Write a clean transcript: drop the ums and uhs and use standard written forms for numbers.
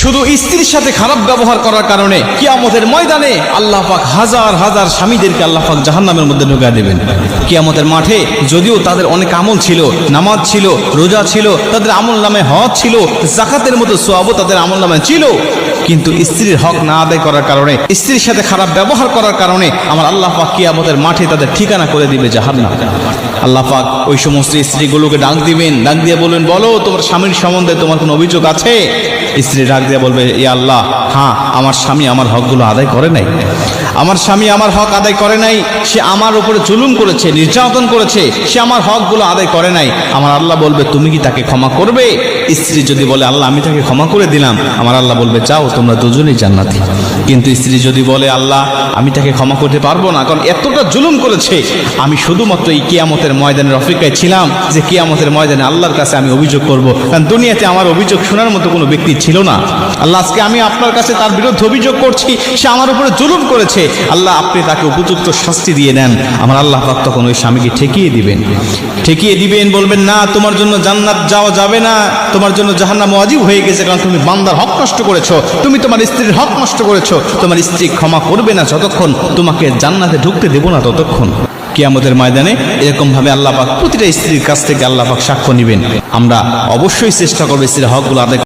শুধু স্ত্রীর সাথে খারাপ ব্যবহার করার কারণে কিয়ামতের ময়দানে আল্লাহ পাক হাজার হাজার স্বামীদেরকে আল্লাহ পাক জাহান্নামের মধ্যে ঢুকিয়ে দেবেন। কিয়ামতের মাঠে যদিও তাদের অনেক আমল ছিল, নামাজ ছিল, রোজা ছিল, তাদের আমল নামে হজ ছিল, যাকাতের মতো সওয়াবও তাদের আমল নামে ছিল, কিন্তু স্ত্রীর হক না আদায় করার কারণে, স্ত্রীর সাথে খারাপ ব্যবহার করার কারণে আমার আল্লাহ পাক কিয়ামতের মাঠে তাদের ঠিকানা করে দিবে জাহান্নাম। আল্লাহ পাক ওই সমস্ত স্ত্রীগুলোকে ডাক দিবেন, ডাক দিয়ে বলবেন, বলো তোমার স্বামীর সম্বন্ধে তোমার কোনো অভিযোগ আছে? স্ত্রী ডাক দিয়ে বলবে, ইয়া আল্লাহ, হ্যাঁ, আমার স্বামী আমার হকগুলো আদায় করে নাই, আমার স্বামী আমার হক আদায় করে নাই, সে আমার উপরে জুলুম করেছে, নির্যাতন করেছে, সে আমার হকগুলো আদায় করে নাই। আমার আল্লাহ বলবে, তুমি কি তাকে ক্ষমা করবে? স্ত্রী যদি বলে, আল্লাহ আমি তাকে ক্ষমা করে দিলাম, আমার আল্লাহ বলবে, যাও তোমরা দুজনেই জান্নাতি। কিন্তু স্ত্রী যদি বলে, আল্লাহ আমি তাকে ক্ষমা করতে পারবো না, কারণ এতটা জুলুম করেছে, আমি শুধুমাত্র এই কিয়ামতের ময়দানের অপেক্ষায় ছিলাম যে কিয়ামতের ময়দানে আল্লাহর কাছে আমি অভিযোগ করব, কারণ দুনিয়াতে আমার অভিযোগ শোনার মতো কোনো ব্যক্তি ছিল না। আল্লাহ আজকে আমি আপনার কাছে তার বিরুদ্ধে অভিযোগ করছি, সে আমার উপরে জুলুম করেছে, আল্লাহ আপনি তাকে উপযুক্ত শাস্তি দিয়ে দেন। আমার আল্লাহ পাক তখন ওই স্বামীকে ঠেকিয়ে দিবেন, বলবেন, না, তোমার জন্য জান্নাত যাওয়া যাবে না, তোমার জন্য জাহান্নাম ওয়াজিব হয়ে গেছে, কারণ তুমি বান্দার হক নষ্ট করেছো, তুমি তোমার স্ত্রীর হক নষ্ট করেছো, তোমার স্ত্রী ক্ষমা করবে না যতক্ষণ, তোমাকে জান্নাতে ঢুকতে দেব না ততক্ষণ। কিয়ামতের ময়দানে এরকম ভাবে আল্লাহ পাক প্রতিটা স্ত্রীর কাছ থেকে আল্লাহ পাক সাক্ষ্য নেবেন। আমরা অবশ্যই চেষ্টা করবো স্ত্রীর হকগুলো আদায়